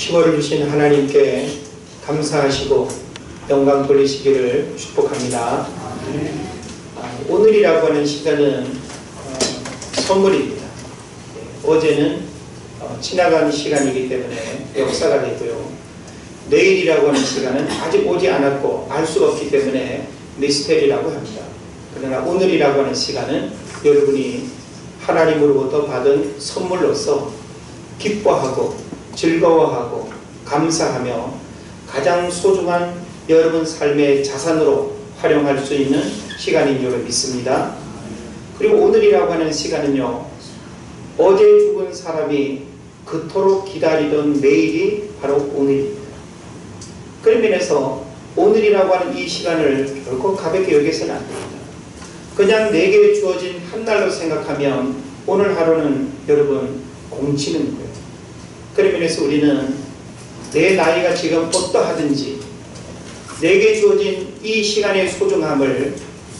10월을 주신 하나님께 감사하시고 영광 돌리시기를 축복합니다. 오늘이라고 하는 시간은 선물입니다. 어제는 지나간 시간이기 때문에 역사가 되고요. 내일이라고 하는 시간은 아직 오지 않았고 알 수 없기 때문에 미스테리라고 합니다. 그러나 오늘이라고 하는 시간은 여러분이 하나님으로부터 받은 선물로서 기뻐하고 즐거워하고 감사하며 가장 소중한 여러분 삶의 자산으로 활용할 수 있는 시간인 줄 믿습니다. 그리고 오늘이라고 하는 시간은요, 어제 죽은 사람이 그토록 기다리던 내일이 바로 오늘입니다. 그런 면에서 오늘이라고 하는 이 시간을 결코 가볍게 여기서는 안 됩니다. 그냥 내게 주어진 한 날로 생각하면 오늘 하루는 여러분 공치는 거예요. 그런 면에서 우리는 내 나이가 지금 어떠하든지 내게 주어진 이 시간의 소중함을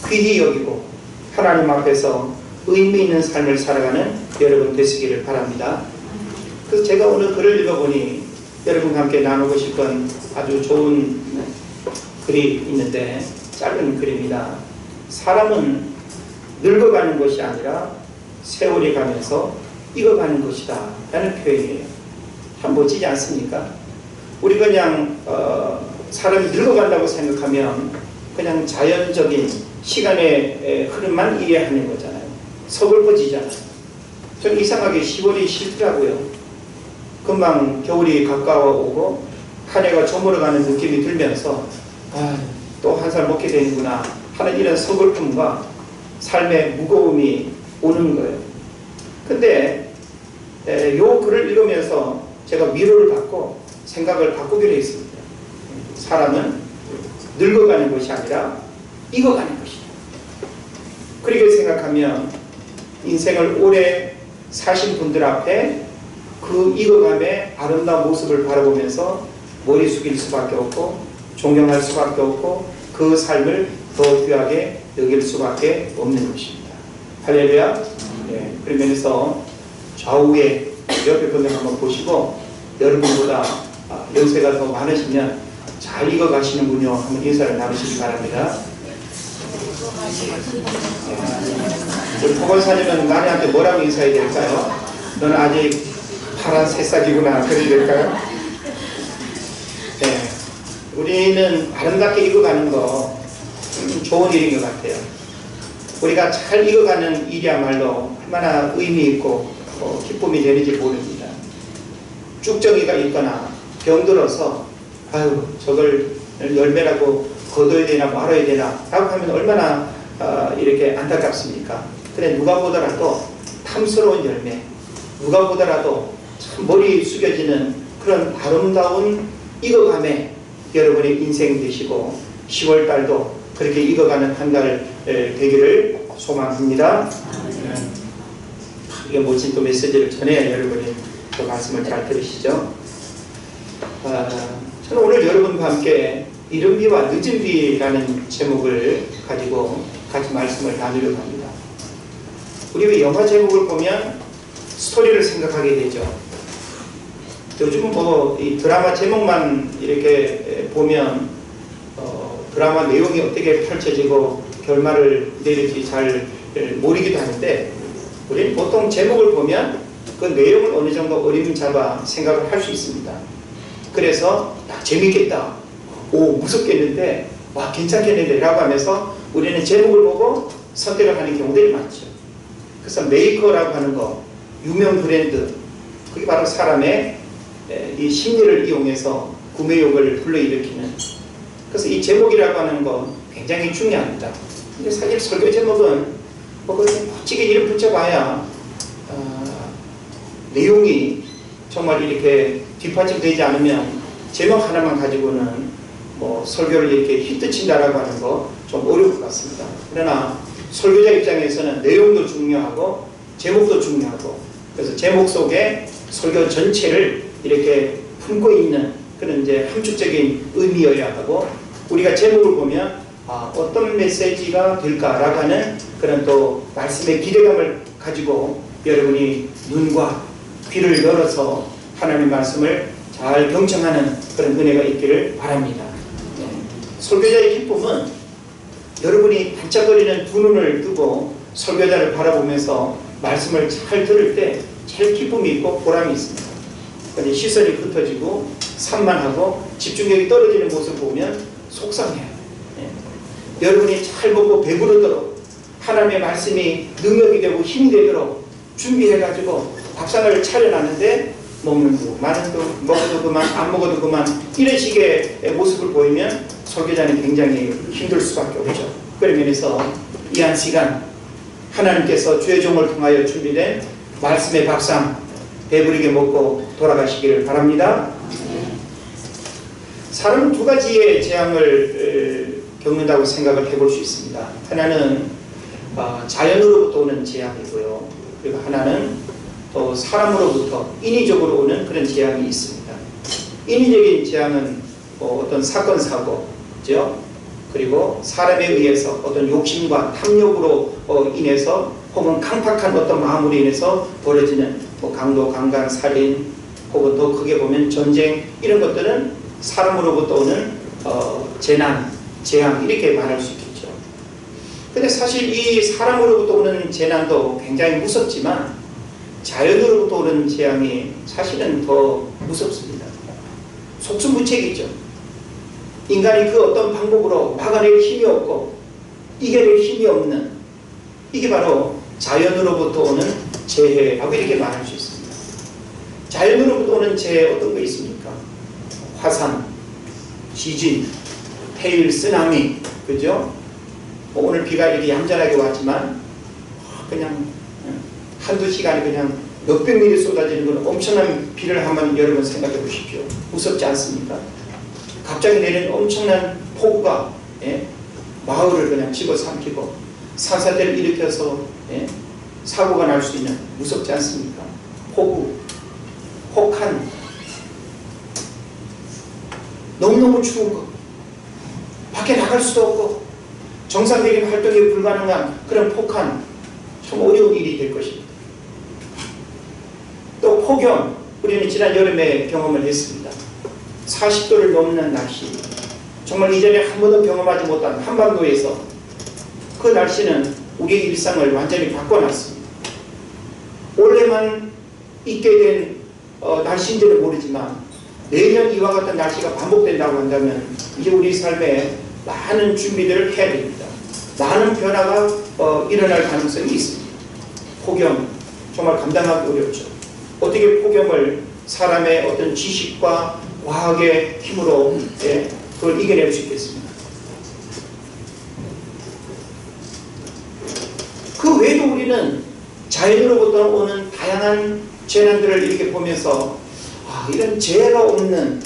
귀히 여기고 하나님 앞에서 의미 있는 삶을 살아가는 여러분 되시기를 바랍니다. 그래서 제가 오늘 글을 읽어보니 여러분과 함께 나누고 싶은 아주 좋은 글이 있는데 짧은 글입니다. 사람은 늙어가는 것이 아니라 세월이 가면서 익어가는 것이다 라는 표현이에요. 참 멋지지 않습니까? 우리 그냥 사람이 늙어간다고 생각하면 그냥 자연적인 시간의 흐름만 이해하는 거잖아요. 서글퍼지잖아요. 전 이상하게 10월이 싫더라고요. 금방 겨울이 가까워오고 한 해가 저물어가는 느낌이 들면서 또 한 살 먹게 되는구나 하는 이런 서글픔과 삶의 무거움이 오는 거예요. 근데 요 글을 읽으면서 제가 위로를 받고 생각을 바꾸기로 했습니다. 사람은 늙어가는 것이 아니라 익어가는 것이다. 그렇게 생각하면 인생을 오래 사신 분들 앞에 그 익어감의 아름다운 모습을 바라보면서 머리 숙일 수밖에 없고 존경할 수밖에 없고 그 삶을 더 귀하게 여길 수밖에 없는 것입니다. 할렐루야. 네, 그런 면에서 좌우에 옆에 분들 한번 보시고 여러분보다 연세가 더 많으시면 잘 익어가시는군요. 한번 인사를 나누시기 바랍니다. 우리 포건사님은 나리한테 뭐라고 인사해야 될까요? 너는 아직 파란 새싹이구나 그래야 될까요? 네, 우리는 아름답게 익어가는 거 좋은 일인 것 같아요. 우리가 잘 익어가는 일이야말로 얼마나 의미 있고 기쁨이 되는지 모릅니다. 쭉정이가 있거나 병들어서 저걸 열매라고 거둬야 되나 말아야 되나 라고 하면 얼마나 이렇게 안타깝습니까? 근데 누가 보더라도 탐스러운 열매, 누가 보더라도 참 머리 숙여지는 그런 아름다운 익어감에 여러분의 인생 되시고 10월달도 그렇게 익어가는 한 달 되기를 소망합니다. 이게 멋진 또 메시지를 전해야 여러분이 또 말씀을 잘 들으시죠. 저는 오늘 여러분과 함께 이른 비와 늦은 비라는 제목을 가지고 같이 말씀을 나누려고 합니다. 우리 왜 영화 제목을 보면 스토리를 생각하게 되죠. 요즘은 이 드라마 제목만 이렇게 보면 드라마 내용이 어떻게 펼쳐지고 결말을 내릴지 잘 모르기도 하는데 우리는 보통 제목을 보면 그 내용을 어느 정도 어림잡아 생각을 할 수 있습니다. 그래서 재밌겠다, 무섭겠는데, 괜찮겠는데 라고 하면서 우리는 제목을 보고 선택을 하는 경우들이 많죠. 그래서 메이커라고 하는 거, 유명 브랜드, 그게 바로 사람의 이 심리를 이용해서 구매욕을 불러일으키는, 그래서 이 제목이라고 하는 건 굉장히 중요합니다. 근데 사실 설교 제목은 그렇게 멋지게 이름 붙여봐야 내용이 정말 이렇게 뒷받침되지 않으면 제목 하나만 가지고는 설교를 이렇게 히트친다라고 하는 거 좀 어려울 것 같습니다. 그러나 설교자 입장에서는 내용도 중요하고 제목도 중요하고, 그래서 제목 속에 설교 전체를 이렇게 품고 있는 그런 이제 함축적인 의미여야 하고, 우리가 제목을 보면 어떤 메시지가 될까라고 하는 그런 또 말씀의 기대감을 가지고 여러분이 눈과 귀를 열어서 하나님의 말씀을 잘 잘 경청하는 그런 은혜가 있기를 바랍니다. 네. 설교자의 기쁨은 여러분이 반짝거리는 두 눈을 뜨고 설교자를 바라보면서 말씀을 잘 들을 때 제일 기쁨이 있고 보람이 있습니다. 그런데 시선이 흩어지고 산만하고 집중력이 떨어지는 모습을 보면 속상해요. 네. 여러분이 잘 먹고 배부르도록 하나님의 말씀이 능력이 되고 힘이 되도록 준비해가지고 밥상을 차려놨는데 먹는 거, 많은 거, 먹어도 그만, 안 먹어도 그만, 이런 식의 모습을 보이면 설교자는 굉장히 힘들 수밖에 없죠. 그런 면에서 이 한 시간 하나님께서 주의 종을 통하여 준비된 말씀의 밥상 배부르게 먹고 돌아가시기를 바랍니다. 사람은 두 가지의 재앙을 겪는다고 생각을 해볼 수 있습니다. 하나는 자연으로부터 오는 재앙이고요. 그리고 하나는 또 사람으로부터 인위적으로 오는 그런 재앙이 있습니다. 인위적인 재앙은 어떤 사건, 사고죠. 그리고 사람에 의해서 어떤 욕심과 탐욕으로 인해서 혹은 강팍한 어떤 마음으로 인해서 벌어지는 강도, 강간, 살인 혹은 더 크게 보면 전쟁, 이런 것들은 사람으로부터 오는 재난, 재앙, 이렇게 말할 수 있겠죠. 근데 사실 이 사람으로부터 오는 재난도 굉장히 무섭지만 자연으로부터 오는 재앙이 사실은 더 무섭습니다. 속수무책이죠. 인간이 그 어떤 방법으로 막아낼 힘이 없고 이겨낼 힘이 없는, 이게 바로 자연으로부터 오는 재해라고 이렇게 말할 수 있습니다. 자연으로부터 오는 재해 어떤 거 있습니까? 화산, 지진, 해일, 쓰나미, 그죠? 오늘 비가 이렇게 얌전하게 왔지만 그냥 한두 시간에 그냥 몇백 미리 쏟아지는 건 엄청난 비를 한번 여러분 생각해 보십시오. 무섭지 않습니까? 갑자기 내리는 엄청난 폭우가 마을을 그냥 집어삼키고 산사태를 일으켜서 사고가 날 수 있는, 무섭지 않습니까? 폭우, 혹한, 너무너무 추운 거, 밖에 나갈 수도 없고 정상적인 활동이 불가능한 그런 폭한, 참 어려운 일이 될 것입니다. 또 폭염, 우리는 지난 여름에 경험을 했습니다. 40도를 넘는 날씨, 정말 이전에 한 번도 경험하지 못한 한반도에서 그 날씨는 우리의 일상을 완전히 바꿔놨습니다. 올해만 있게 된 날씨인지는 모르지만 매년 이와 같은 날씨가 반복된다고 한다면 이제 우리 삶에 많은 준비들을 해야 됩니다. 많은 변화가 일어날 가능성이 있습니다. 폭염, 정말 감당하기 어렵죠. 어떻게 폭염을 사람의 어떤 지식과 과학의 힘으로 그걸 이겨낼 수 있겠습니다. 그 외에도 우리는 자연으로부터 오는 다양한 재난들을 이렇게 보면서 이런 재해가 없는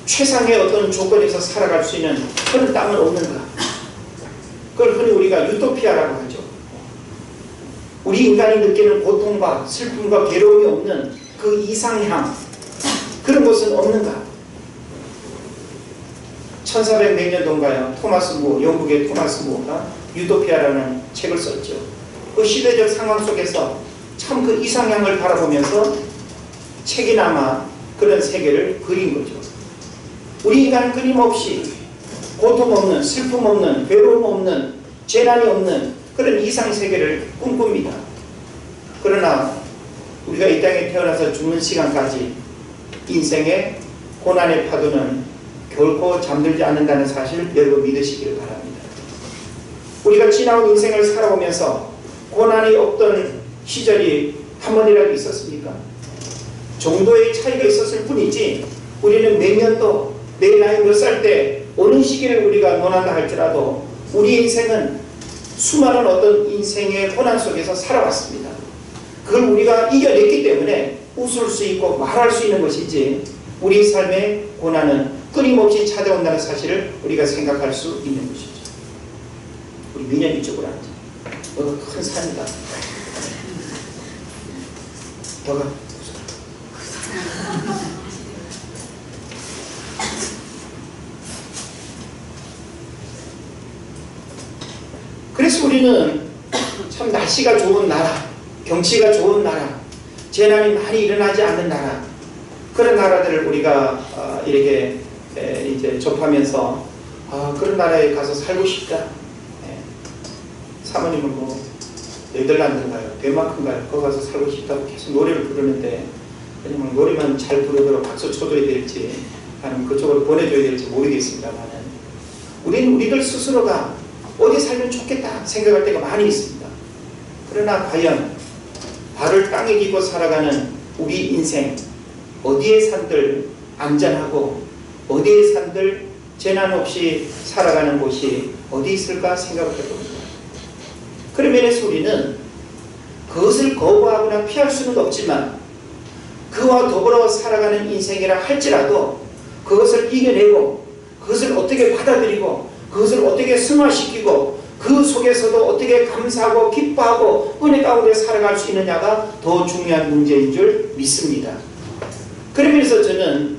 최상의 어떤 조건에서 살아갈 수 있는 그런 땅은 없는가? 그걸 흔히 우리가 유토피아라고 하죠. 우리 인간이 느끼는 고통과 슬픔과 괴로움이 없는 그 이상향, 그런 것은 없는가? 1400 몇 년도인가요? 영국의 토마스 무어가 유토피아라는 책을 썼죠. 그 시대적 상황 속에서 참 그 이상향을 바라보면서 책이나마 그런 세계를 그린 거죠. 우리 인간은 끊임없이 고통 없는, 슬픔 없는, 괴로움 없는, 재난이 없는 그런 이상 세계를 꿈꿉니다. 그러나 우리가 이 땅에 태어나서 죽는 시간까지 인생의 고난의 파도는 결코 잠들지 않는다는 사실 여러분 믿으시기를 바랍니다. 우리가 지나온 인생을 살아오면서 고난이 없던 시절이 한 번이라도 있었습니까? 정도의 차이가 있었을 뿐이지 우리는 몇 년도, 내 나이 몇 살 때 어느 시기를 우리가 논한다 할지라도 우리 인생은 수많은 어떤 인생의 고난 속에서 살아왔습니다. 그걸 우리가 이겨냈기 때문에 웃을 수 있고 말할 수 있는 것이지 우리 삶의 고난은 끊임없이 찾아온다는 사실을 우리가 생각할 수 있는 것이죠. 우리 민현 이쪽으로 앉아. 큰 산이다. 너가 그래서 우리는 참 날씨가 좋은 나라, 경치가 좋은 나라, 재난이 많이 일어나지 않는 나라, 그런 나라들을 우리가 이렇게 이제 접하면서 그런 나라에 가서 살고 싶다. 사모님은 뭐 네덜란드인가요? 덴마크인가요? 거기 가서 살고 싶다고 계속 노래를 부르는데 그냥 노래만 잘 부르도록 박수 쳐줘야 될지 아니면 그쪽으로 보내줘야 될지 모르겠습니다만 우리들 스스로가 어디 살면 좋겠다 생각할 때가 많이 있습니다. 그러나 과연 발을 땅에 기고 살아가는 우리 인생 어디에 산들 안전하고 어디에 산들 재난 없이 살아가는 곳이 어디 있을까 생각을 해봅니다. 그런 면에서 우리는 그것을 거부하거나 피할 수는 없지만 그와 더불어 살아가는 인생이라 할지라도 그것을 이겨내고 그것을 어떻게 받아들이고 그것을 어떻게 승화시키고 그 속에서도 어떻게 감사하고 기뻐하고 은혜 가운데 살아갈 수 있느냐가 더 중요한 문제인 줄 믿습니다. 그러면서 저는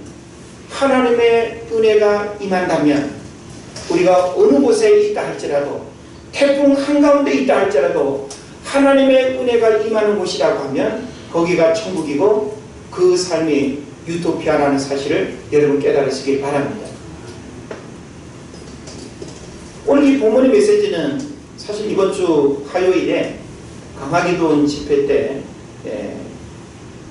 하나님의 은혜가 임한다면 우리가 어느 곳에 있다 할지라도 태풍 한가운데 있다 할지라도 하나님의 은혜가 임하는 곳이라고 하면 거기가 천국이고 그 삶이 유토피아라는 사실을 여러분 깨달으시길 바랍니다. 오늘 이 본문의 메시지는 사실 이번 주 화요일에 강화기도원 집회 때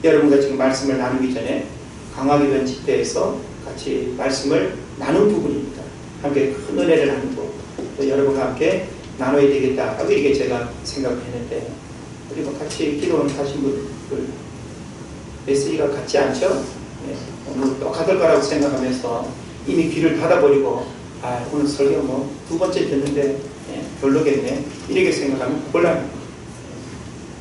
여러분과 지금 말씀을 나누기 전에 강화기도원 집회에서 같이 말씀을 나눈 부분입니다. 함께 큰 은혜를 나누고 또 여러분과 함께 나눠야 되겠다 하고 이게 제가 생각했는데 그리고 같이 기도원 하신 분들 메시지가 같지 않죠? 오늘 똑같을 거라고 생각하면서 이미 귀를 닫아버리고 오늘 설교 뭐 두 번째 듣는데 별로겠네 이렇게 생각하면 곤란합니다.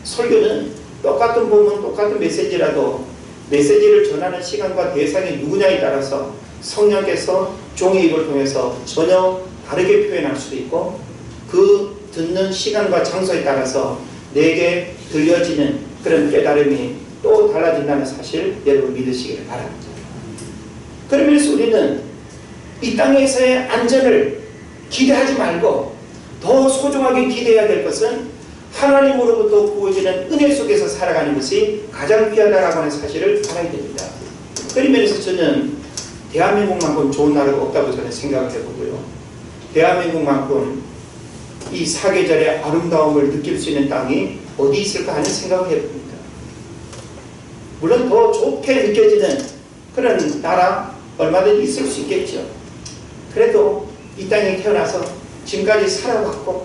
설교는 똑같은 본문 똑같은 메시지라도 메시지를 전하는 시간과 대상이 누구냐에 따라서 성령께서 종의 입을 통해서 전혀 다르게 표현할 수도 있고 그 듣는 시간과 장소에 따라서 내게 들려지는 그런 깨달음이 또 달라진다는 사실 여러분 믿으시기를 바랍니다. 그러면서 우리는 이 땅에서의 안전을 기대하지 말고 더 소중하게 기대해야 될 것은 하나님으로부터 부어지는 은혜 속에서 살아가는 것이 가장 귀하다라고 하는 사실을 알아야 됩니다. 그러면서 저는 대한민국만큼 좋은 나라가 없다고 저는 생각을 해보고요. 대한민국만큼 이 사계절의 아름다움을 느낄 수 있는 땅이 어디 있을까 하는 생각을 해봅니다. 물론 더 좋게 느껴지는 그런 나라 얼마든지 있을 수 있겠죠. 그래도 이 땅에 태어나서 지금까지 살아왔고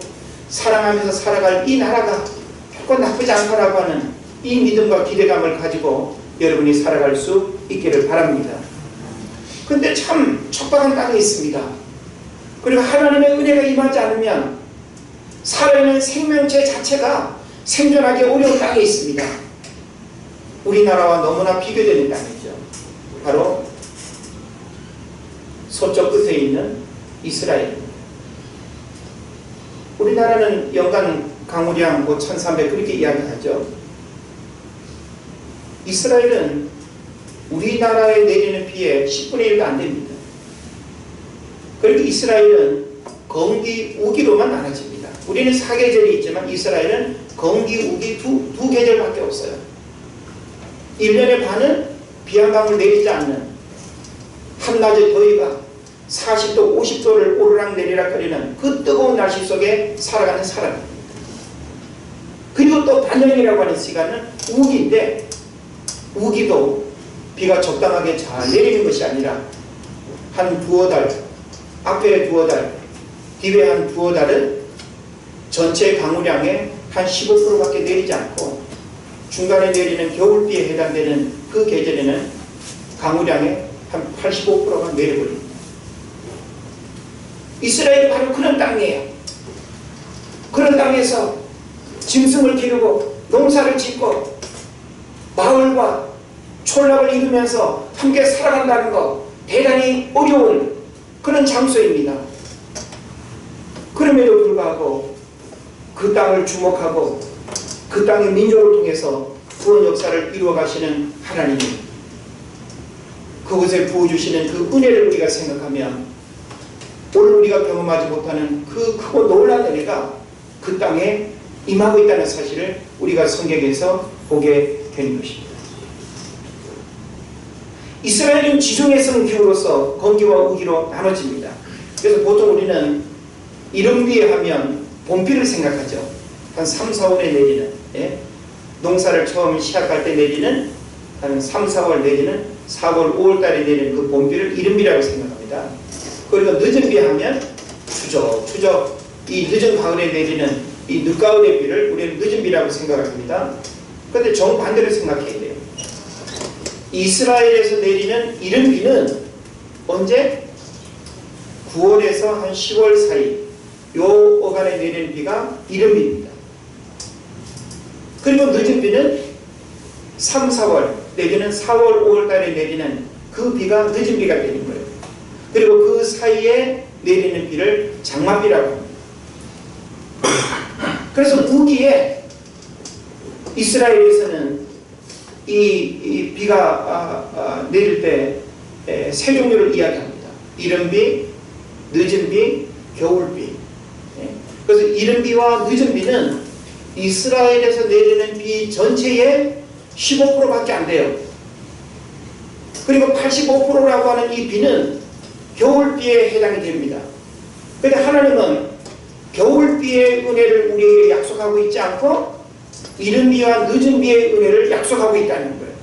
사랑하면서 살아갈 이 나라가 결코 나쁘지 않다라고 하는 이 믿음과 기대감을 가지고 여러분이 살아갈 수 있기를 바랍니다. 근데 참 척박한 땅이 있습니다. 그리고 하나님의 은혜가 임하지 않으면 살아있는 생명체 자체가 생존하기 어려운 땅에 있습니다. 우리나라와 너무나 비교되는 땅이죠. 바로 서쪽 끝에 있는 이스라엘. 우리나라는 연간 강우량 1300 그렇게 이야기하죠. 이스라엘은 우리나라에 내리는 비의 10분의 1도 안 됩니다. 그리고 이스라엘은 건기, 우기로만 나눠집니다. 우리는 사계절이 있지만 이스라엘은 건기, 우기 두 계절밖에 없어요. 1년의 반은 비 한 방울 내리지 않는 한낮의 더위가 40도, 50도를 오르락 내리락 거리는 그 뜨거운 날씨 속에 살아가는 사람입니다. 그리고 또 반년이라고 하는 시간은 우기인데 우기도 비가 적당하게 잘 내리는 것이 아니라 한 두어 달, 앞에 두어 달, 뒤에 한 두어 달은 전체 강우량의 한 15%밖에 내리지 않고 중간에 내리는 겨울비에 해당되는 그 계절에는 강우량의 한 85%가 내려버립니다. 이스라엘이 바로 그런 땅이에요. 그런 땅에서 짐승을 기르고 농사를 짓고 마을과 촌락을 이루면서 함께 살아간다는 것 대단히 어려운 그런 장소입니다. 그럼에도 불구하고 그 땅을 주목하고 그 땅의 민족을 통해서 구원 역사를 이루어 가시는 하나님이 그곳에 부어주시는 그 은혜를 우리가 생각하면 오늘 우리가 경험하지 못하는 그 크고 놀라운 은혜가 그 땅에 임하고 있다는 사실을 우리가 성경에서 보게 되는 것입니다. 이스라엘은 지중해성 기후로서 건기와 우기로 나눠집니다. 그래서 보통 우리는 이른비 하면 봄비를 생각하죠. 한 3, 4월에 내리는, 농사를 처음 시작할 때 내리는 한 3, 4월 내리는 4월, 5월 달에 내리는 그 봄비를 이른비라고 생각합니다. 그리고 늦은비 하면 추적 이 늦은 가을에 내리는 이 늦가을의 비를 우리는 늦은비라고 생각합니다. 그런데 정반대로 생각해야 돼요. 이스라엘에서 내리는 이른비는 언제? 9월에서 한 10월 사이 요 어간에 내리는 비가 이른비입니다. 그리고 늦은비는 3, 4월 내지는 4월, 5월 달에 내리는 그 비가 늦은비가 되는 거예요. 그리고 그 사이에 내리는 비를 장마비라고 합니다. 그래서 우기에 이스라엘에서는 이 비가 내릴 때 세 종류를 이야기합니다. 이른비, 늦은비, 겨울비. 그래서 이른비와 늦은비는 이스라엘에서 내리는 비 전체의 15%밖에 안 돼요. 그리고 85%라고 하는 이 비는 겨울비에 해당이 됩니다. 그런데 하나님은 겨울비의 은혜를 우리에게 약속하고 있지 않고 이른비와 늦은비의 은혜를 약속하고 있다는 거예요.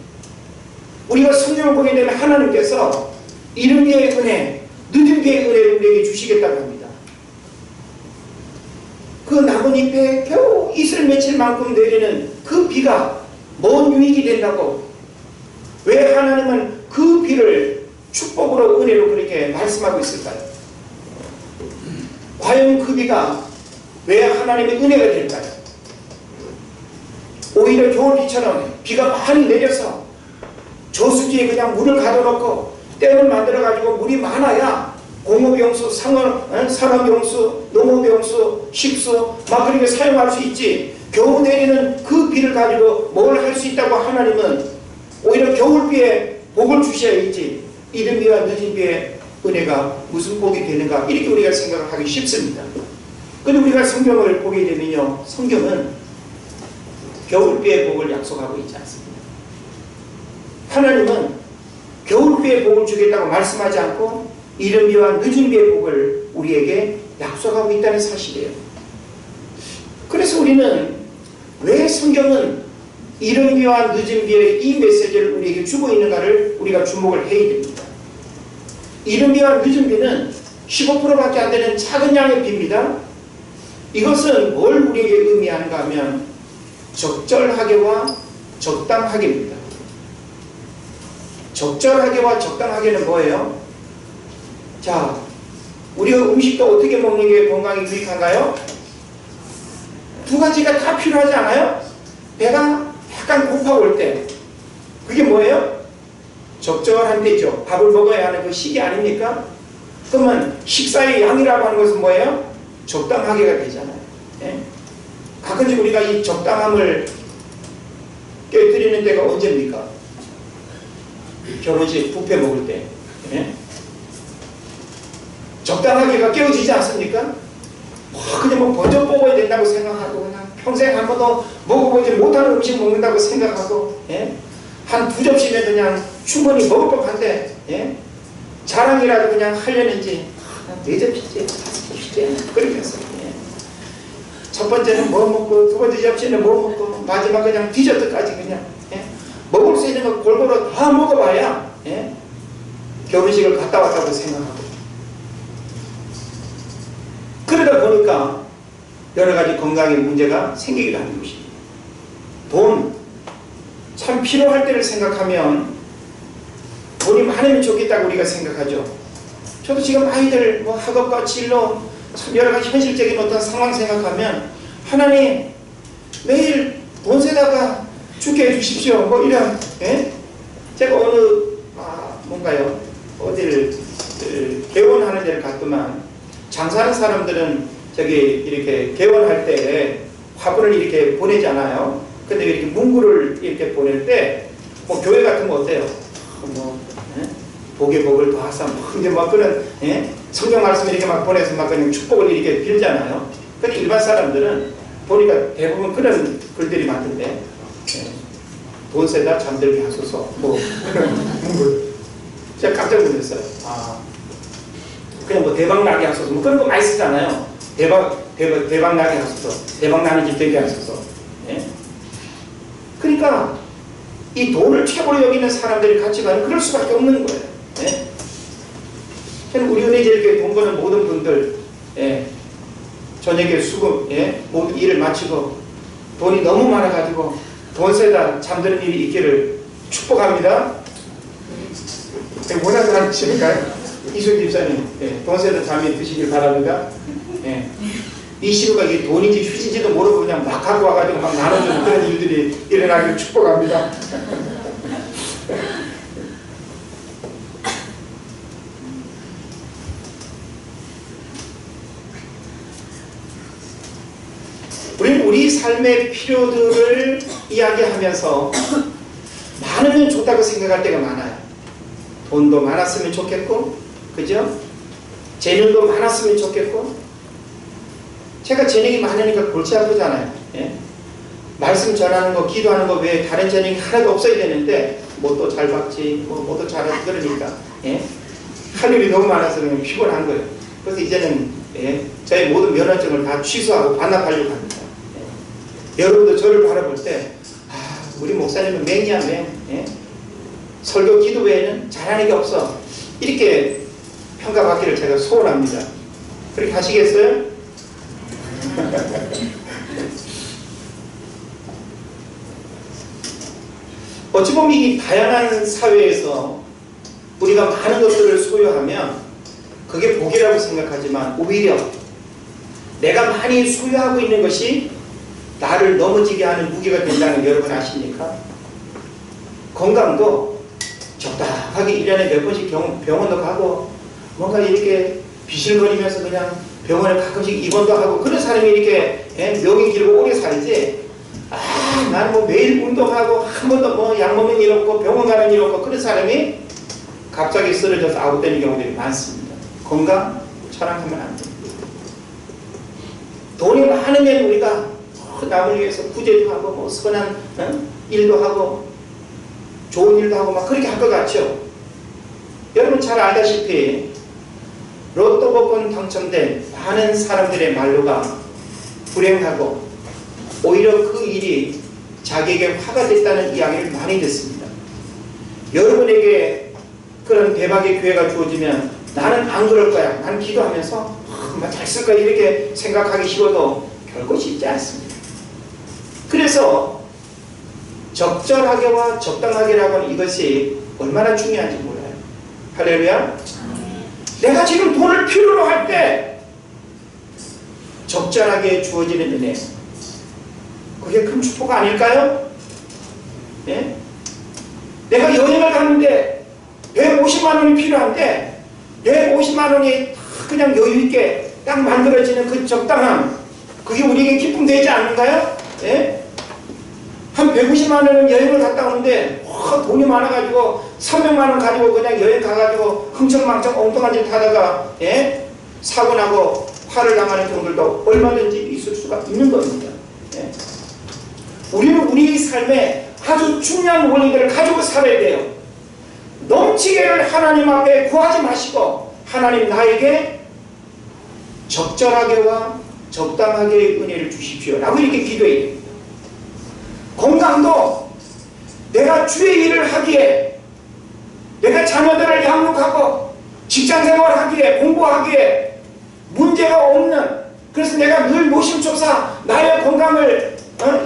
우리가 성경을 보게 되면 하나님께서 이른비의 은혜, 늦은비의 은혜를 우리에게 주시겠다고 합니다. 그 나뭇잎에 겨우 이슬 며칠만큼 내리는 그 비가 뭔 유익이 된다고? 왜 하나님은 그 비를 축복으로 은혜로 그렇게 말씀하고 있을까요? 과연 그 비가 왜 하나님의 은혜가 될까요? 오히려 겨울비처럼 비가 많이 내려서 저수지에 그냥 물을 가둬놓고 댐을 만들어가지고 물이 많아야 공업용수, 산업용수, 농업용수, 식수 막 그렇게 사용할 수 있지. 겨우 내리는 그 비를 가지고 뭘 할 수 있다고 하나님은 오히려 겨울비에 복을 주셔야지 이른비와 늦은비의 은혜가 무슨 복이 되는가 이렇게 우리가 생각하기 쉽습니다. 그런데 우리가 성경을 보게 되면요, 성경은 겨울비의 복을 약속하고 있지 않습니다. 하나님은 겨울비의 복을 주겠다고 말씀하지 않고 이른비와 늦은비의 복을 우리에게 약속하고 있다는 사실이에요. 그래서 우리는 왜 성경은 이른비와 늦은비의 이 메시지를 우리에게 주고 있는가를 우리가 주목을 해야 됩니다. 이른비와 늦은비는 15%밖에 안 되는 작은 양의 비입니다. 이것은 뭘 우리에게 의미하는가 하면 적절하게와 적당하게입니다. 적절하게와 적당하게는 뭐예요? 자, 우리가 음식도 어떻게 먹는 게 건강에 유익한가요? 두 가지가 다 필요하지 않아요? 배가 약간 고파올 때 그게 뭐예요? 적절한 때죠. 밥을 먹어야 하는 그 시기 아닙니까? 그러면 식사의 양이라고 하는 것은 뭐예요? 적당하게가 되잖아요. 예? 가끔씩 우리가 이 적당함을 깨뜨리는 때가 언제입니까? 결혼식 뷔페 먹을 때. 예? 적당하게가 깨어지지 않습니까? 그냥 뭐 번쩍 뽑아야 된다고 생각하고 그냥 평생 한 번도 먹어보지 못하는 음식 먹는다고 생각하고, 예? 한 두 접시면 그냥 충분히 먹을 법한데, 예? 자랑이라도 그냥 하려는지 네 접시째, 다섯 접시째 그렇게 했어요. 예? 첫 번째는 뭐 먹고 두 번째 접시는 뭐 먹고 마지막 그냥 디저트까지 그냥, 예? 먹을 수 있는 거 골고루 다 먹어봐야, 예? 결혼식을 갔다 왔다고 생각하고. 그러다 보니까 여러 가지 건강에 문제가 생기기도 하는 것입니다. 돈, 참 필요할 때를 생각하면 돈이 많으면 좋겠다고 우리가 생각하죠. 저도 지금 아이들 뭐 학업과 진로 참 여러 가지 현실적인 어떤 상황 생각하면 하나님 매일 돈세다가 죽게 해주십시오. 뭐 이런, 예? 제가 뭔가요? 어디를 개원하는 데를 갔더만 장사하는 사람들은 저기 이렇게 개원할 때 화분을 이렇게 보내잖아요. 근데 이렇게 문구를 이렇게 보낼 때 뭐 교회 같은 거 어때요? 복에 복을 더하사 근데 막 그런, 예? 성경 말씀 이렇게 막 보내서 막 그냥 축복을 이렇게 빌잖아요. 근데 일반 사람들은 보니까 대부분 그런 글들이 많던데, 예? 돈 세다 잠들게 하소서 뭐 그런 문구. 제가 깜짝 놀랐어요. 그냥 뭐 대박 나게 하소서 뭐 그런 거 많이 쓰잖아요. 대박 나게 하소서, 대박 나는 집 되게 하소서. 예? 그러니까 이 돈을 최고로 여기는 사람들의 가치관은 그럴 수밖에 없는 거예요. 예? 우리 은혜제일교회 돈 버는 모든 분들, 예, 저녁에 수금, 예, 모든 일을 마치고 돈이 너무 많아가지고 돈세다 잠드는 일이 있기를 축복합니다. 원하는 거 하시니까요? 이순 집사님, 예, 돈세다 잠이 드시길 바랍니다. 예. 이 시루가 이게 돈인지 휴지인지도 모르고 그냥 막 갖고 와가지고 막 나눠주는 그런 일들이 일어나기를 축복합니다. 우리는 우리 삶의 필요들을 이야기하면서 많으면 좋다고 생각할 때가 많아요. 돈도 많았으면 좋겠고, 그죠? 재능도 많았으면 좋겠고. 제가 재능이 많으니까 골치 아프잖아요. 예? 말씀 전하는 거, 기도하는 거 외에 다른 재능이 하나도 없어야 되는데 뭐도 잘 받지, 뭐도 잘하지. 그러니까 예? 할 일이 너무 많아서 그냥 피곤한 거예요. 그래서 이제는 예? 저희 모든 면허증을 다 취소하고 반납하려고 합니다. 예? 여러분도 저를 바라볼 때 우리 목사님은 맹이야 맹. 예? 설교 기도 외에는 잘하는 게 없어. 이렇게 평가받기를 제가 소원합니다. 그렇게 하시겠어요? 어찌 보면 이 다양한 사회에서 우리가 많은 것들을 소유하면 그게 복이라고 생각하지만 오히려 내가 많이 소유하고 있는 것이 나를 넘어지게 하는 무기가 된다는 거 여러분 아십니까? 건강도 적당하게 1년에 몇 번씩 병원도 가고 뭔가 이렇게 비실거리면서 그냥 병원에 가끔씩 입원도 하고 그런 사람이 이렇게 명이 길고 오래 살지, 나는 뭐 매일 운동하고 한 번도 뭐 약 먹는 일 없고 병원 가는 일 없고 그런 사람이 갑자기 쓰러져서 아웃되는 경우들이 많습니다. 건강 철학하면 안 됩니다. 돈이 많으면 우리가 남을 위해서 구제도 하고 뭐 선한 일도 하고 좋은 일도 하고 막 그렇게 할 것 같죠. 여러분 잘 알다시피 로또 복권 당첨된 많은 사람들의 말로가 불행하고 오히려 그 일이 자기에게 화가 됐다는 이야기를 많이 듣습니다. 여러분에게 그런 대박의 기회가 주어지면 나는 안 그럴 거야. 나는 기도하면서 잘 쓸 거야 이렇게 생각하기 싫어도 결코 쉽지 않습니다. 그래서 적절하게와 적당하게라고 하는 이것이 얼마나 중요한지 몰라요. 할렐루야. 내가 지금 돈을 필요로 할 때 적절하게 주어지는 은혜, 그게 큰 축복 아닐까요? 예? 내가 여행을 가는데 150만 원이 필요한데 150만 원이 그냥 여유있게 딱 만들어지는 그 적당함, 그게 우리에게 기쁨 되지 않는가요? 예? 한 150만 원은 여행을 갔다 오는데 돈이 많아가지고 300만 원 가지고 그냥 여행 가가지고 흥청망청 엉뚱한 짓 하다가 예? 사고 나고 화를 당하는 경우들도 얼마든지 있을 수가 있는 겁니다. 예? 우리는 우리 삶에 아주 중요한 원리들을 가지고 살아야 돼요. 넘치게를 하나님 앞에 구하지 마시고 하나님 나에게 적절하게와 적당하게 은혜를 주십시오 라고 이렇게 기도해야 됩니다. 건강도 내가 주의 일을 하기에, 내가 자녀들을 양육하고 직장생활을 하기에, 공부하기에 문제가 없는, 그래서 내가 늘 노심초사 나의 건강을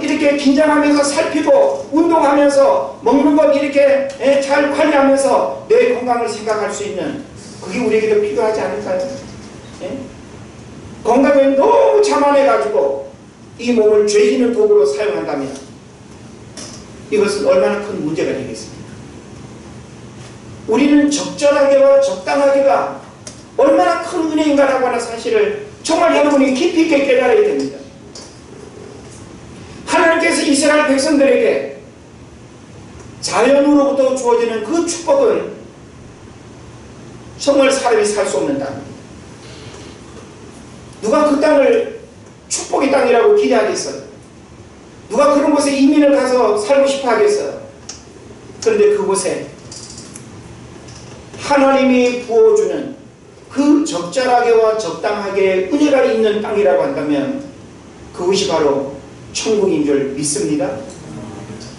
이렇게 긴장하면서 살피고 운동하면서 먹는 것 이렇게 잘 관리하면서 내 건강을 생각할 수 있는, 그게 우리에게도 필요하지 않을까요? 예? 건강에 너무 자만해가지고 이 몸을 죄지는 도구로 사용한다면 이것은 얼마나 큰 문제가 되겠습니까? 우리는 적절하게와 적당하게가 얼마나 큰 은혜인가라고 하는 사실을 정말 여러분이 깊이 있게 깨달아야 됩니다. 하나님께서 이스라엘 백성들에게 자연으로부터 주어지는 그 축복은 정말 사람이 살 수 없는 땅입니다. 누가 그 땅을 축복의 땅이라고 기대하겠어요? 누가 그런 곳에 이민을 가서 살고 싶어 하겠어요? 그런데 그곳에 하나님이 부어주는 그 적절하게와 적당하게 은혜가 있는 땅이라고 한다면 그것이 바로 천국인 줄 믿습니다.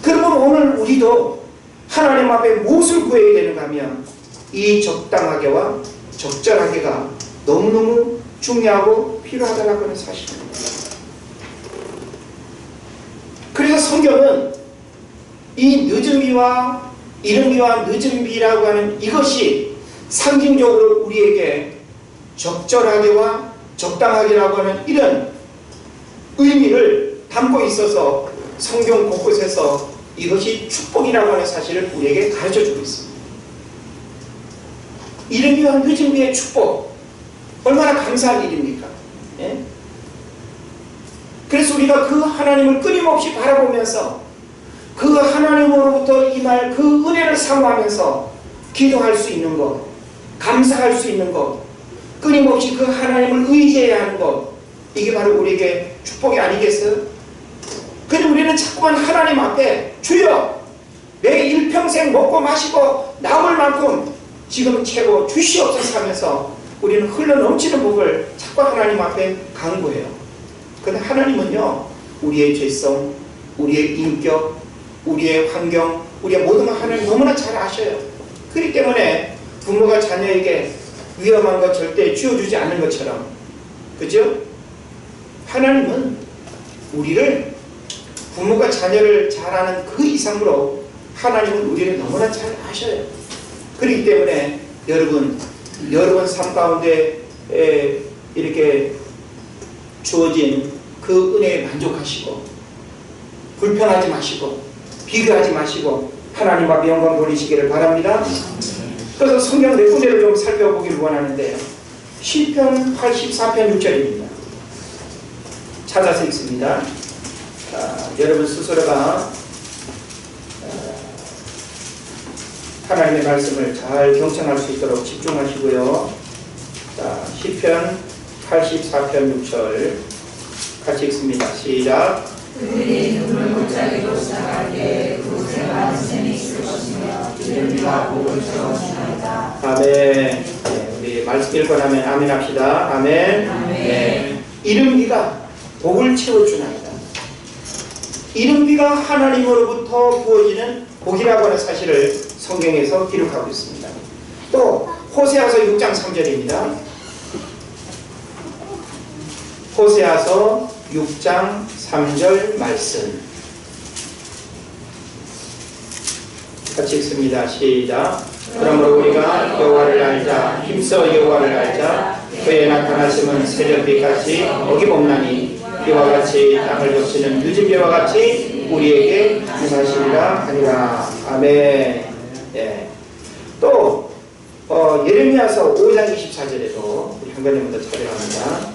그러면 오늘 우리도 하나님 앞에 무엇을 구해야 되는가 하면 이 적당하게와 적절하게가 너무너무 중요하고 필요하다고 하는 사실입니다. 그래서 성경은 이 늦은 비와 이른 비와 늦은 비라고 하는 이것이 상징적으로 우리에게 적절하게와 적당하게라고 하는 이런 의미를 담고 있어서 성경 곳곳에서 이것이 축복이라고 하는 사실을 우리에게 가르쳐주고 있습니다. 이른 비와 늦은 비의 축복, 얼마나 감사한 일입니까? 예? 그래서 우리가 그 하나님을 끊임없이 바라보면서 그 하나님으로부터 임할 그 은혜를 사모하면서 기도할 수 있는 것, 감사할 수 있는 것, 끊임없이 그 하나님을 의지해야 하는 것, 이게 바로 우리에게 축복이 아니겠어요? 그런데 우리는 자꾸만 하나님 앞에 주여 내 일평생 먹고 마시고 남을 만큼 지금 채워 주시옵소서 하면서 우리는 흘러넘치는 복을 자꾸 하나님 앞에 강구해요. 그런데 하나님은요, 우리의 죄성, 우리의 인격, 우리의 환경, 우리의 모든 걸 하나님 너무나 잘 아셔요. 그렇기 때문에 부모가 자녀에게 위험한 것 절대 쥐어주지 않는 것처럼, 그죠? 하나님은 우리를, 부모가 자녀를 잘 아는 그 이상으로 하나님은 우리를 너무나 잘 아셔요. 그렇기 때문에 여러분 삶 가운데 이렇게 주어진 그 은혜에 만족하시고 불평하지 마시고 비교하지 마시고 하나님 앞에 영광 돌리시기를 바랍니다. 그래서 성경 몇 군데를 좀 살펴보기를 원하는데요. 시편 84편 6절입니다. 찾아서 읽습니다. 여러분 스스로가 하나님의 말씀을 잘 경청할 수 있도록 집중하시고요. 자, 시편 84편 6절 같이 읽습니다. 시작. 그들이 눈을 못자기로 시작할 때 그곳에 많은 샘이 있을 것이며 이른 비와 복을 채워주나이다. 아멘. 네, 우리 말씀 읽고 나면 아멘 합시다. 아멘. 아멘. 네. 이른 비가 복을 채워주나이다. 이른 비가 하나님으로부터 부어지는 복이라고 하는 사실을 성경에서 기록하고 있습니다. 또 호세아서 6장 3절입니다. 호세아서 6장 3절 말씀 같이 읽습니다. 시작. 그러므로 우리가 여호와를 알자, 힘써 여호와를 알자. 그의 나타나심은 새벽비같이 어김없나니 비와 같이 땅을 덮치는 늦은 비와 같이 우리에게 임하시리라 하니라. 아멘. 네. 또 예레미야서 5장 24절에도 우리 한번님부터 찾아갑니다.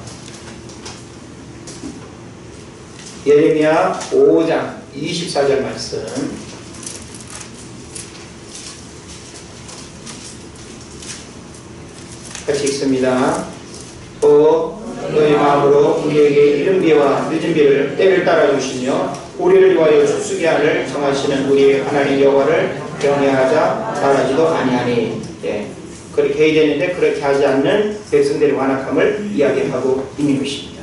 예레미야 5장 24절 말씀 같이 읽습니다. 또 너희 마음으로 우리에게 이른 비와 늦은 비를 때를 따라 주시며 우리를 위하여 추수기한을 정하시는 우리의 하나님 여호와를 경외하자 말하지도 아니하니. 예, 그렇게 해야 되는데 그렇게 하지 않는 백성들의 완악함을 이야기하고 있는 것입니다.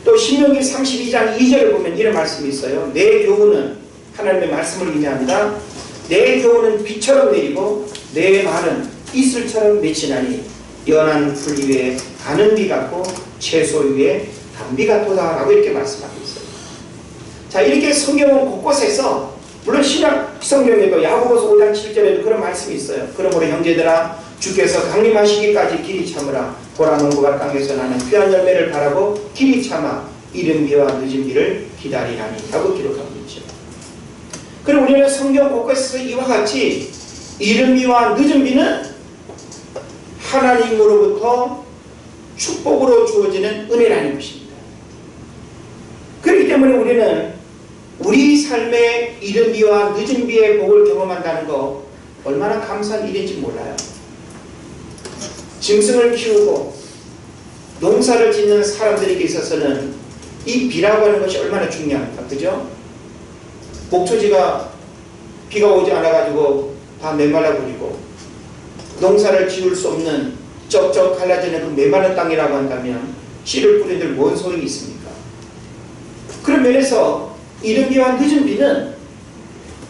또 신명기 32장 2절을 보면 이런 말씀이 있어요. 내 교훈은, 하나님의 말씀을 의미합니다. 내 교훈은 비처럼 내리고 내 말은 이슬처럼 맺히나니 연한 풀 위에 가는 비 같고 채소 위에 단비 같도다 라고 이렇게 말씀하고 있어요. 자, 이렇게 성경은 곳곳에서, 물론 신약 성경에도 야고보서 5장 7절에도 그런 말씀이 있어요. 그러므로 형제들아 주께서 강림하시기까지 길이 참으라. 보라 농부가 땅에서 나는 귀한 열매를 바라고 길이 참아 이른 비와 늦은 비를 기다리라니 라고 기록하고 있죠. 그럼 우리는 성경 곳곳에서 이와 같이 이른 비와 늦은 비는 하나님으로부터 축복으로 주어지는 은혜라는 것입니다. 그렇기 때문에 우리는 우리 삶의 이른 비와 늦은 비의 복을 경험한다는 거 얼마나 감사한 일인지 몰라요. 짐승을 키우고 농사를 짓는 사람들에게 있어서는 이 비라고 하는 것이 얼마나 중요합니까? 그죠? 목초지가 비가 오지 않아가지고 다 메말라 버리고 농사를 지을 수 없는 쩍쩍 갈라지는 그 메마른 땅이라고 한다면 씨를 뿌린들 뭔 소용이 있습니까? 그런 면에서 이른 비와 늦은 비는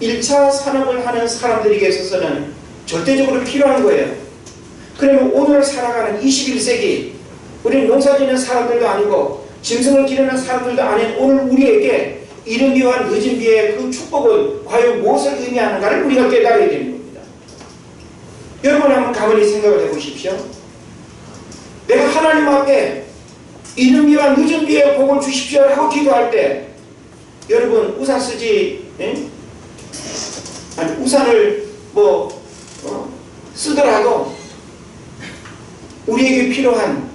1차 산업을 하는 사람들에게 있어서는 절대적으로 필요한 거예요. 그러면 오늘 살아가는 21세기 우리는 농사 짓는 사람들도 아니고 짐승을 기르는 사람들도 아닌 오늘 우리에게 이른 비와 늦은 비의 그 축복은 과연 무엇을 의미하는가를 우리가 깨달아야 되는 겁니다. 여러분 한번 가만히 생각을 해보십시오. 내가 하나님 앞에 이른 비와 늦은 비의 복을 주십시오 하고 기도할 때 여러분 우산 쓰지 아니 우산을 쓰더라도 우리에게 필요한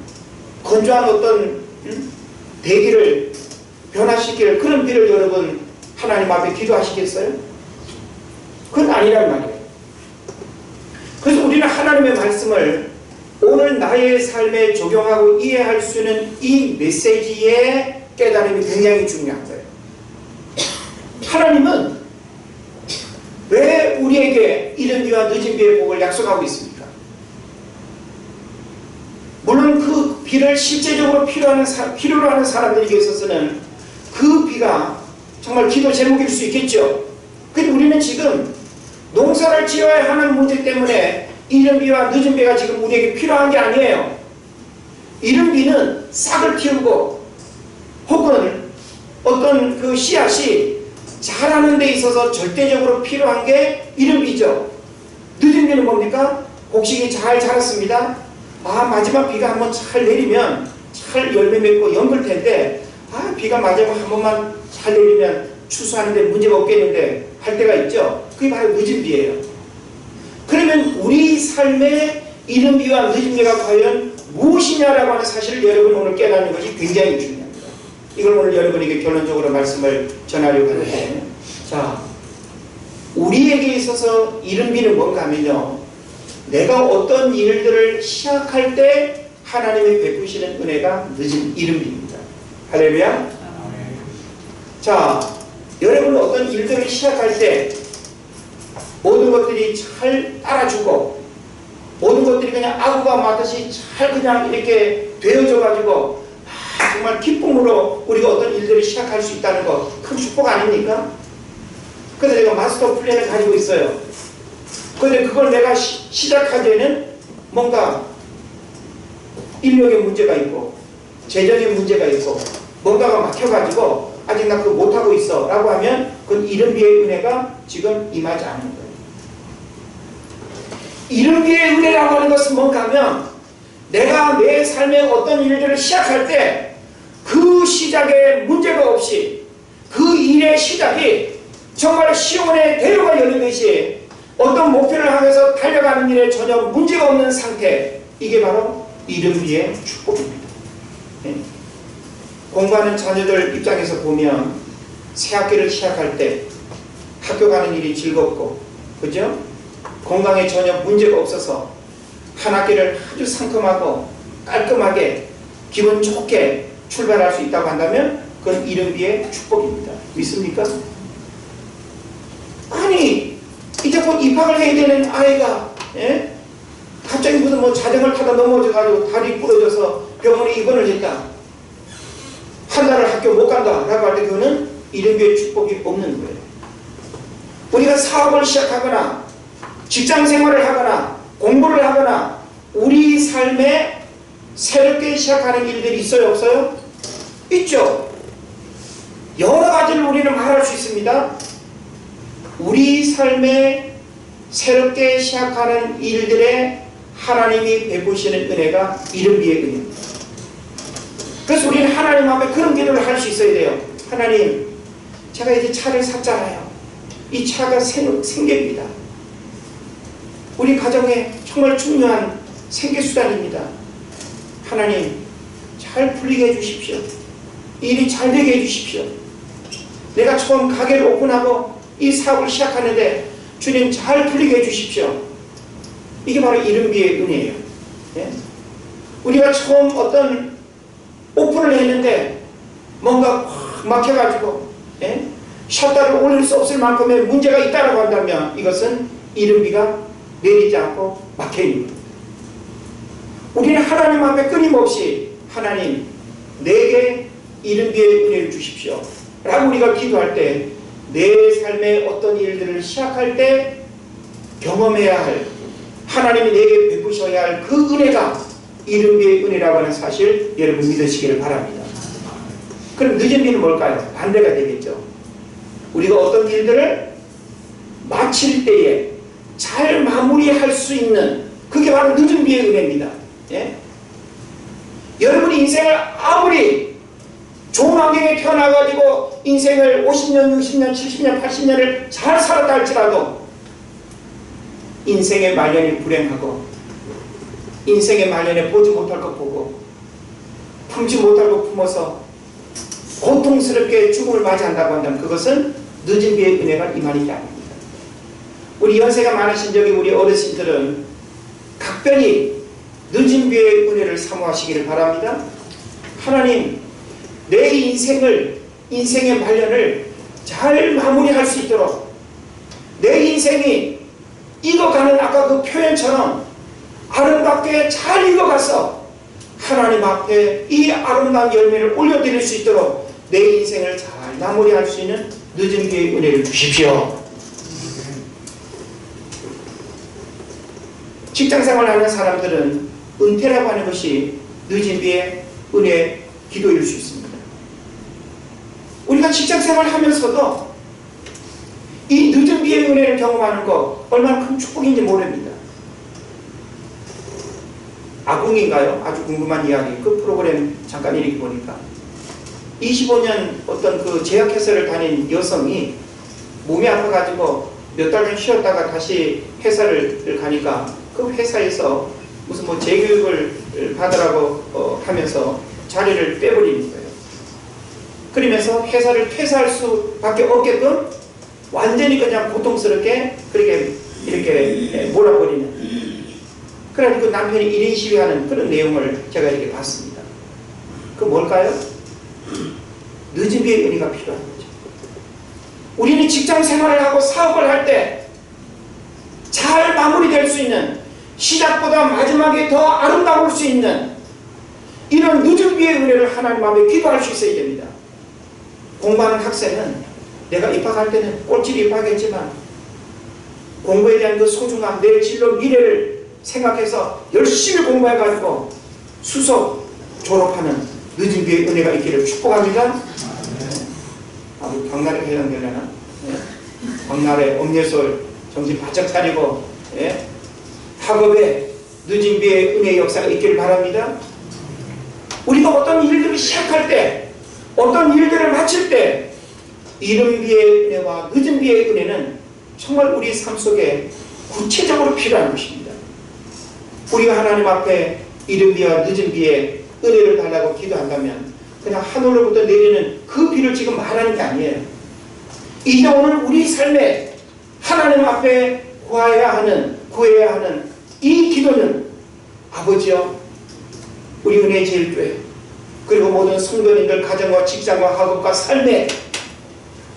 건조한 어떤 대기를 변화시킬 그런 비를 여러분 하나님 앞에 기도하시겠어요? 그건 아니란 말이에요. 그래서 우리는 하나님의 말씀을 오늘 나의 삶에 적용하고 이해할 수 있는 이 메시지의 깨달음이 굉장히 중요한 거예요. 하나님은 왜 우리에게 이른 비와 늦은 비의 복을 약속하고 있습니까? 물론 그 비를 실제적으로 필요로 하는 사람들에게 있어서는 그 비가 정말 기도 제목일 수 있겠죠. 그런데 우리는 지금 농사를 지어야 하는 문제 때문에 이른 비와 늦은 비가 지금 우리에게 필요한 게 아니에요. 이른 비는 싹을 틔우고 혹은 어떤 그 씨앗이 자라는 데 있어서 절대적으로 필요한 게 이른 비죠. 늦은 비는 뭡니까? 곡식이 잘 자랐습니다. 마지막 비가 한번 잘 내리면 잘 열매 맺고 연글 텐데 비가 마지막 한 번만 잘 내리면 추수하는데 문제가 없겠는데 할 때가 있죠. 그게 바로 늦은 비예요. 그러면 우리 삶의 이른 비와 늦은 비가 과연 무엇이냐라고 하는 사실을 여러분 오늘 깨닫는 것이 굉장히 중요합니다. 이걸 오늘 여러분에게 결론적으로 말씀을 전하려고 하는데, 자, 우리에게 있어서 이른 비는 뭔가 하면요, 내가 어떤 일들을 시작할 때 하나님이 베푸시는 은혜가 늦은 이른 비입니다. 할렐루야. 자, 여러분은 어떤 일들을 시작할 때 모든 것들이 잘 따라주고 모든 것들이 그냥 아구가 마듯이 잘 그냥 이렇게 되어져 가지고 정말 기쁨으로 우리가 어떤 일들을 시작할 수 있다는 거 큰 축복 아닙니까? 그래서 제가 마스터 플랜을 가지고 있어요. 그런데 그걸 내가 시작하기에는 뭔가 인력의 문제가 있고 재정의 문제가 있고 뭔가가 막혀가지고 아직 나 그거 못하고 있어 라고 하면 그건 이른 비의 은혜가 지금 임하지 않는 거예요. 이른 비의 은혜라고 하는 것은 뭔가 하면 내가 내 삶의 어떤 일들을 시작할 때 그 시작에 문제가 없이 그 일의 시작이 정말 시온의 대로가 열리듯이 어떤 목표를 향해서 달려가는 일에 전혀 문제가 없는 상태, 이게 바로 이른 비의 축복입니다. 네. 공부하는 자녀들 입장에서 보면 새 학기를 시작할 때 학교 가는 일이 즐겁고, 그죠? 건강에 전혀 문제가 없어서 한 학기를 아주 상큼하고 깔끔하게 기분 좋게 출발할 수 있다고 한다면 그건 이른 비의 축복입니다. 믿습니까? 아니, 이제 곧 입학을 해야 되는 아이가 갑자기 무슨 자전거를 타다 넘어져가지고 다리 부러져서 병원에 입원을 했다. 한 달을 학교 못 간다 라고 할 때 그거는 이른 비의 축복이 없는 거예요. 우리가 사업을 시작하거나 직장 생활을 하거나 공부를 하거나 우리 삶에 새롭게 시작하는 일들이 있어요, 없어요? 있죠. 여러 가지를 우리는 말할 수 있습니다. 우리 삶에 새롭게 시작하는 일들에 하나님이 베푸시는 은혜가 이른 비의 은혜입니다. 그래서 우리는 하나님 앞에 그런 기도를 할 수 있어야 돼요. 하나님, 제가 이제 차를 샀잖아요. 이 차가 생계입니다. 우리 가정에 정말 중요한 생계수단입니다. 하나님, 잘 풀리게 해주십시오. 일이 잘 되게 해주십시오. 내가 처음 가게를 오픈하고 이 사업을 시작하는데 주님 잘 풀리게 해주십시오. 이게 바로 이른 비의 은혜예요. 예? 우리가 처음 어떤 오픈을 했는데 뭔가 확 막혀가지고 셔터를 올릴 수 없을 만큼의 문제가 있다고 한다면 이것은 이른 비가 내리지 않고 막혀 있는 거예요. 우리는 하나님 앞에 끊임없이 하나님 내게 이른 비의 은혜를 주십시오 라고 우리가 기도할 때 내 삶의 어떤 일들을 시작할 때 경험해야 할 하나님이 내게 베푸셔야 할 그 은혜가 이른 비의 은혜라고 하는 사실 여러분 믿으시기를 바랍니다. 그럼 늦은 비는 뭘까요? 반대가 되겠죠. 우리가 어떤 일들을 마칠 때에 잘 마무리할 수 있는 그게 바로 늦은 비의 은혜입니다. 예? 여러분이 인생을 아무리 좋은 환경에 태어나가지고 인생을 50년, 60년, 70년, 80년을 잘 살았다 할지라도 인생의 말년이 불행하고 인생의 말년에 보지 못할 것 보고 품지 못할 것 품어서 고통스럽게 죽음을 맞이한다고 한다면 그것은 늦은 비의 은혜가 임하는 게 아닙니다. 우리 연세가 많으신 저기 우리 어르신들은 각별히 늦은 비의 은혜를 사모하시기를 바랍니다. 하나님 내 인생의 말년을 잘 마무리할 수 있도록 내 인생이 익어가는 아까 그 표현처럼 아름답게 잘 익어가서 하나님 앞에 이 아름다운 열매를 올려드릴 수 있도록 내 인생을 잘 마무리할 수 있는 늦은 비의 은혜를 주십시오. 직장생활을 하는 사람들은 은퇴라고 하는 것이 늦은 비의 은혜 기도일 수 있습니다. 우리가 직장생활을 하면서도 이 늦은 비의 은혜를 경험하는 것 얼마나 큰 축복인지 모릅니다. 아궁인가요? 아주 궁금한 이야기. 그 프로그램 잠깐 이렇게 보니까 25년 어떤 그 제약회사를 다닌 여성이 몸이 아파가지고 몇 달간 쉬었다가 다시 회사를 가니까 그 회사에서 무슨 뭐 재교육을 받으라고 하면서 자리를 빼버리는 거예요. 그러면서 회사를 퇴사할 수밖에 없게끔 완전히 그냥 고통스럽게 그렇게 이렇게 몰아버리는. 그래가지고 그 남편이 1인 시위하는 그런 내용을 제가 이렇게 봤습니다. 그 뭘까요? 늦은 비의 은혜가 필요한 거죠. 우리는 직장 생활을 하고 사업을 할 때 잘 마무리될 수 있는 시작보다 마지막에 더 아름다울 수 있는 이런 늦은 비의 은혜를 하나님 앞에 기도할 수 있어야 됩니다. 공부하는 학생은 내가 입학할 때는 꼴찌로 입학했지만 공부에 대한 그 소중함, 내 진로 미래를 생각해서 열심히 공부해가지고 수석 졸업하는 늦은 비의 은혜가 있기를 축복합니다. 우리 광날에 해당되려나? 광날에 엄예솔 정신 바짝 차리고 학업에 늦은 비의 은혜의 역사가 있기를 바랍니다. 우리가 어떤 일들을 시작할 때 어떤 일들을 마칠 때 이른 비의 은혜와 늦은 비의 은혜는 정말 우리 삶 속에 구체적으로 필요한 것입니다. 우리가 하나님 앞에 이른 비와 늦은 비의 은혜를 달라고 기도한다면 그냥 하늘로부터 내리는 그 비를 지금 말하는 게 아니에요. 이제 오늘 우리 삶에 하나님 앞에 구해야 하는 이 기도는 아버지여 우리 은혜의 제일교회 그리고 모든 성도님들 가정과 직장과 학업과 삶에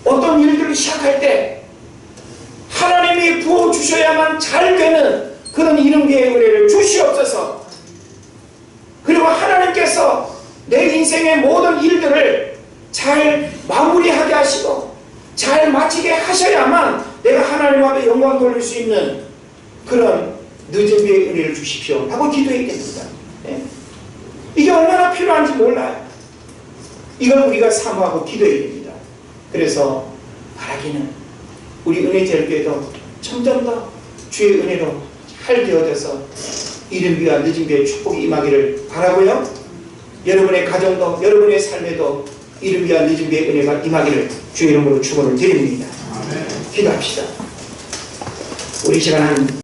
어떤 일들을 시작할 때 하나님이 부어주셔야만 잘 되는 그런 이른 비의 은혜를 주시옵소서. 그리고 하나님께서 내 인생의 모든 일들을 잘 마무리하게 하시고 잘 마치게 하셔야만 내가 하나님 앞에 영광 돌릴 수 있는 그런 늦은 비의 은혜를 주십시오 라고 기도해야 됩니다. 이게 얼마나 필요한지 몰라요. 이걸 우리가 사모하고 기도해야 됩니다. 그래서 바라기는 우리 은혜제일교회도 점점 더 주의 은혜로 잘 되어져서 이른 비와 늦은 비의 축복이 임하기를 바라고요. 여러분의 가정도 여러분의 삶에도 이른 비와 늦은 비의 은혜가 임하기를 주의 이름으로 축원을 드립니다. 기도합시다. 우리 시간 한